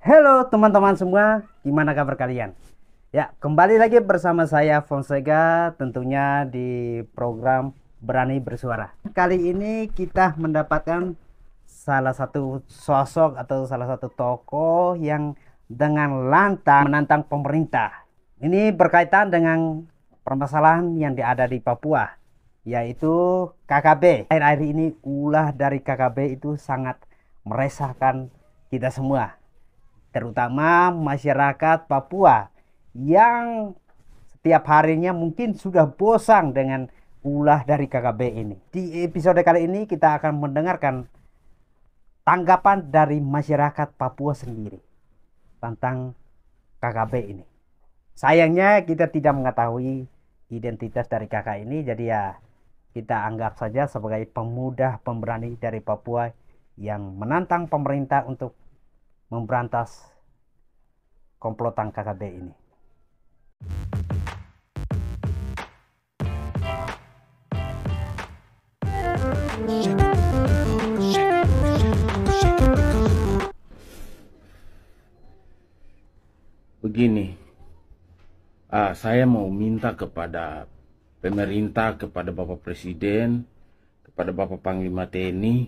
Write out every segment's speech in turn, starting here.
Halo teman-teman semua, gimana kabar kalian? Ya, kembali lagi bersama saya Fonseca, tentunya di program Berani Bersuara. Kali ini kita mendapatkan salah satu sosok atau salah satu tokoh yang dengan lantang menantang pemerintah. Ini berkaitan dengan permasalahan yang ada di Papua, yaitu KKB. Akhir-akhir ini ulah dari KKB itu sangat meresahkan kita semua, terutama masyarakat Papua yang setiap harinya mungkin sudah bosan dengan ulah dari KKB ini. Di episode kali ini kita akan mendengarkan tanggapan dari masyarakat Papua sendiri tentang KKB ini. Sayangnya kita tidak mengetahui identitas dari kakak ini, jadi ya kita anggap saja sebagai pemuda pemberani dari Papua yang menantang pemerintah untuk memberantas komplotan KKB ini. Begini, saya mau minta kepada pemerintah, kepada Bapak Presiden, kepada Bapak Panglima TNI,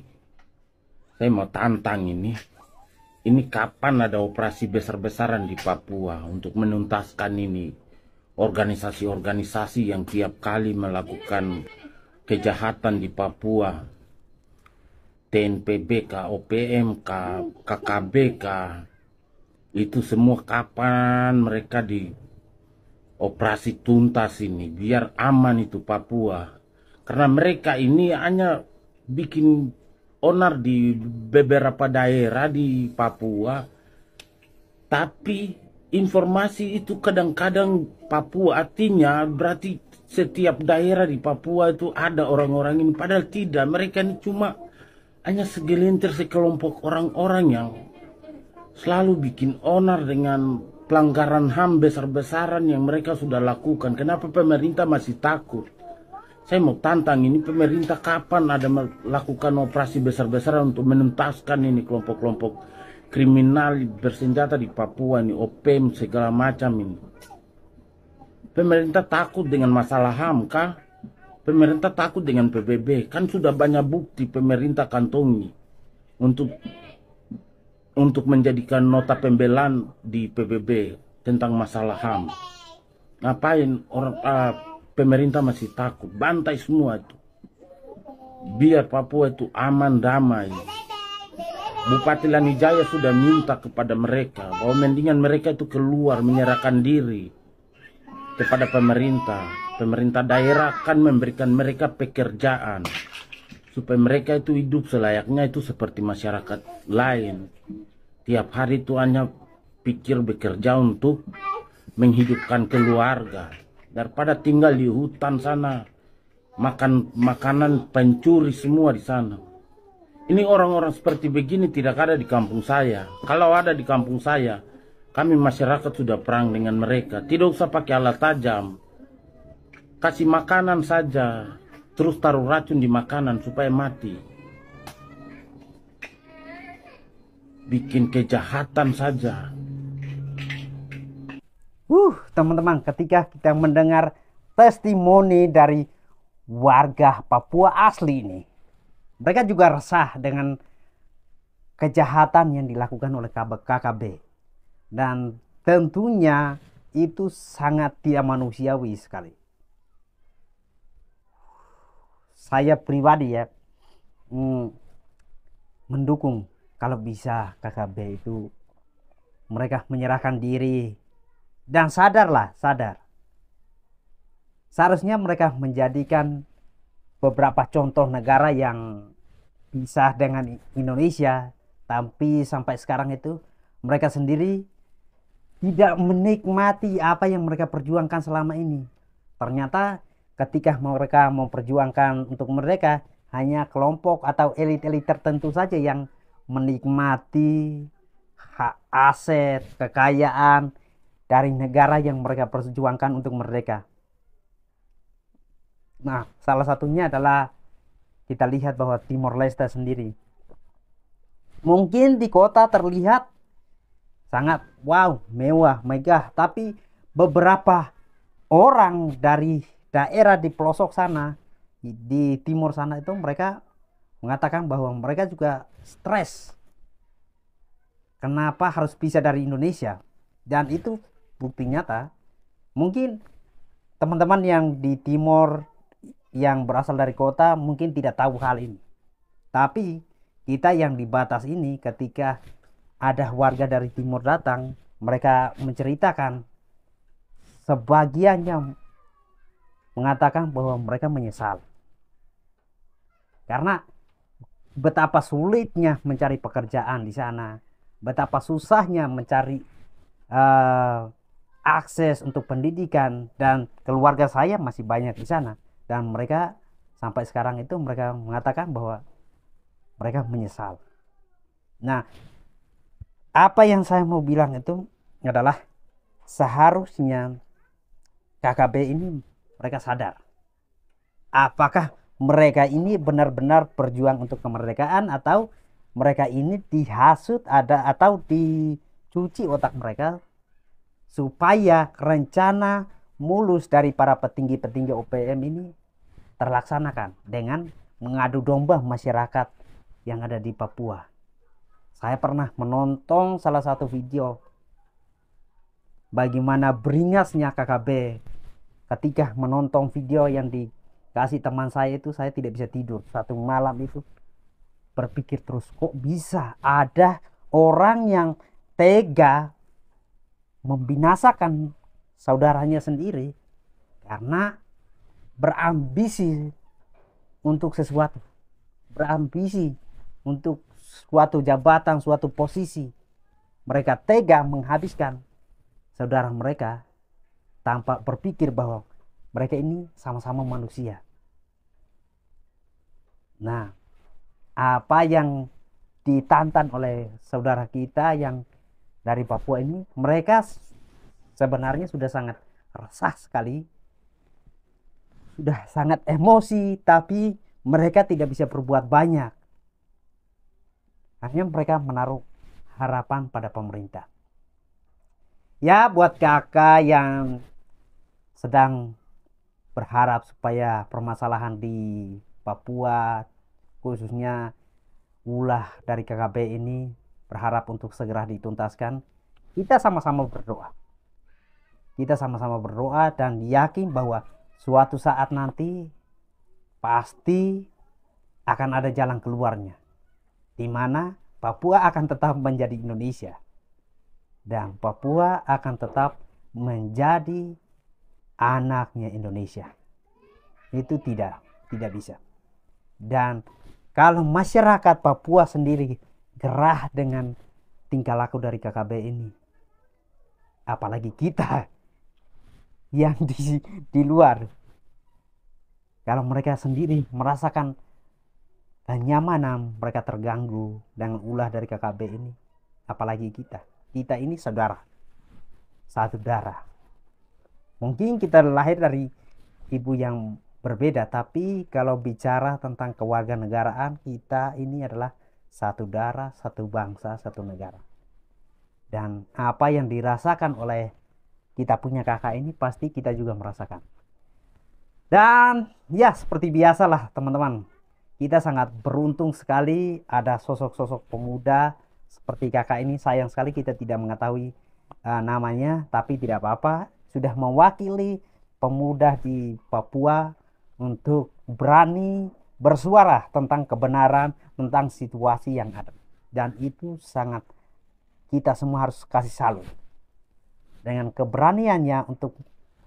saya mau tantang ini. Ini kapan ada operasi besar-besaran di Papua untuk menuntaskan ini organisasi-organisasi yang tiap kali melakukan kejahatan di Papua, TNPB, OPM, KKB, itu semua kapan mereka di operasi tuntas ini biar aman itu Papua. Karena mereka ini hanya bikin onar di beberapa daerah di Papua, tapi informasi itu kadang-kadang Papua, artinya berarti setiap daerah di Papua itu ada orang-orang ini, padahal tidak. Mereka ini cuma hanya segelintir sekelompok orang-orang yang selalu bikin onar dengan pelanggaran HAM besar-besaran yang mereka sudah lakukan. Kenapa pemerintah masih takut? Saya mau tantang ini, pemerintah kapan ada melakukan operasi besar-besaran untuk menuntaskan ini kelompok-kelompok kriminal bersenjata di Papua ini, OPM segala macam ini. Pemerintah takut dengan masalah HAM kah? Pemerintah takut dengan PBB? Kan sudah banyak bukti pemerintah kantongi untuk menjadikan nota pembelaan di PBB tentang masalah HAM. Ngapain pemerintah masih takut? Bantai semua itu, biar Papua itu aman damai. Bupati Lanijaya sudah minta kepada mereka bahwa mendingan mereka itu keluar menyerahkan diri kepada pemerintah. Pemerintah daerah akan memberikan mereka pekerjaan supaya mereka itu hidup selayaknya itu seperti masyarakat lain. Tiap hari itu hanya pikir bekerja untuk menghidupkan keluarga, daripada tinggal di hutan sana, makan makanan pencuri semua di sana. Ini orang-orang seperti begini tidak ada di kampung saya. Kalau ada di kampung saya, kami masyarakat sudah perang dengan mereka. Tidak usah pakai alat tajam, kasih makanan saja, terus taruh racun di makanan supaya mati. Bikin kejahatan saja. Teman-teman, ketika kita mendengar testimoni dari warga Papua asli ini, mereka juga resah dengan kejahatan yang dilakukan oleh KKB. Dan tentunya itu sangat tidak manusiawi sekali. Saya pribadi ya mendukung kalau bisa KKB itu mereka menyerahkan diri dan sadar. Seharusnya mereka menjadikan beberapa contoh negara yang bisa dengan Indonesia, tapi sampai sekarang itu mereka sendiri tidak menikmati apa yang mereka perjuangkan selama ini. Ternyata ketika mereka memperjuangkan untuk mereka, hanya kelompok atau elit-elit tertentu saja yang menikmati hak aset, kekayaan dari negara yang mereka perjuangkan untuk mereka. Nah, salah satunya adalah kita lihat bahwa Timor Leste sendiri. Mungkin di kota terlihat sangat wow, mewah, megah. Tapi beberapa orang dari daerah di pelosok sana, di timur sana itu mereka mengatakan bahwa mereka juga stres. Kenapa harus pisah dari Indonesia? Dan itu bukti nyata. Mungkin teman-teman yang di timur yang berasal dari kota mungkin tidak tahu hal ini. Tapi kita yang di batas ini ketika ada warga dari timur datang, mereka menceritakan, sebagiannya mengatakan bahwa mereka menyesal karena betapa sulitnya mencari pekerjaan di sana, betapa susahnya mencari akses untuk pendidikan, dan keluarga saya masih banyak di sana, dan mereka sampai sekarang itu mereka mengatakan bahwa mereka menyesal. Nah, apa yang saya mau bilang itu adalah seharusnya KKB ini mereka sadar apakah mereka ini benar-benar berjuang untuk kemerdekaan atau mereka ini dihasut ada atau dicuci otak mereka supaya rencana mulus dari para petinggi-petinggi OPM ini terlaksanakan dengan mengadu domba masyarakat yang ada di Papua. Saya pernah menonton salah satu video bagaimana beringasnya KKB. Ketika menonton video yang dikasih teman saya itu, saya tidak bisa tidur satu malam itu, berpikir terus, kok bisa ada orang yang tega membinasakan saudaranya sendiri karena berambisi untuk sesuatu, berambisi untuk suatu jabatan, suatu posisi. Mereka tega menghabiskan saudara mereka tanpa berpikir bahwa mereka ini sama-sama manusia. Nah, apa yang ditantang oleh saudara kita yang dari Papua ini, mereka sebenarnya sudah sangat resah sekali, sudah sangat emosi, tapi mereka tidak bisa berbuat banyak. Akhirnya mereka menaruh harapan pada pemerintah. Ya, buat kakak yang sedang berharap supaya permasalahan di Papua, khususnya ulah dari KKB ini, berharap untuk segera dituntaskan, kita sama-sama berdoa. Kita sama-sama berdoa dan yakin bahwa suatu saat nanti pasti akan ada jalan keluarnya, di mana Papua akan tetap menjadi Indonesia dan Papua akan tetap menjadi anaknya Indonesia. Itu tidak bisa. Dan kalau masyarakat Papua sendiri gerah dengan tingkah laku dari KKB ini, apalagi kita yang di luar, kalau mereka sendiri merasakan kenyamanan, mereka terganggu dengan ulah dari KKB ini, apalagi kita ini saudara, satu darah. Mungkin kita lahir dari ibu yang berbeda, tapi kalau bicara tentang kewarganegaraan, kita ini adalah satu darah, satu bangsa, satu negara. Dan apa yang dirasakan oleh kita punya kakak ini pasti kita juga merasakan. Dan ya, seperti biasalah teman-teman, kita sangat beruntung sekali ada sosok-sosok pemuda seperti kakak ini. Sayang sekali kita tidak mengetahui namanya, tapi tidak apa-apa, sudah mewakili pemuda di Papua untuk berani bersuara tentang kebenaran, tentang situasi yang ada. Dan itu sangat, kita semua harus kasih salut dengan keberaniannya untuk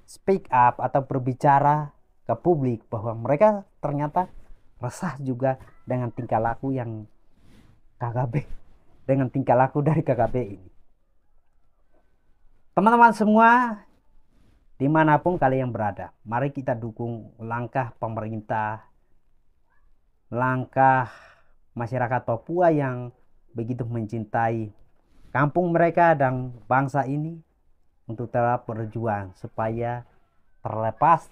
speak up atau berbicara ke publik bahwa mereka ternyata resah juga dengan tingkah laku yang KKB, dengan tingkah laku dari KKB ini. Teman-teman semua, dimanapun kalian berada, mari kita dukung langkah pemerintah, langkah masyarakat Papua yang begitu mencintai kampung mereka dan bangsa ini untuk tetap berjuang supaya terlepas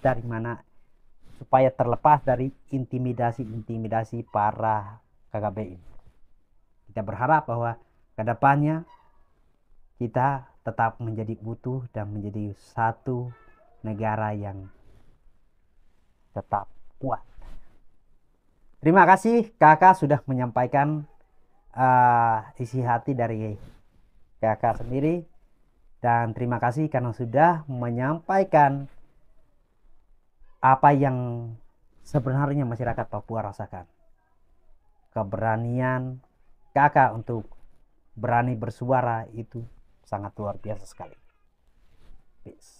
dari intimidasi para KKB ini. Kita berharap bahwa kedepannya kita tetap menjadi utuh dan menjadi satu negara yang tetap kuat. Terima kasih kakak sudah menyampaikan isi hati dari kakak sendiri, dan terima kasih karena sudah menyampaikan apa yang sebenarnya masyarakat Papua rasakan. Keberanian kakak untuk berani bersuara itu sangat luar biasa sekali. Peace.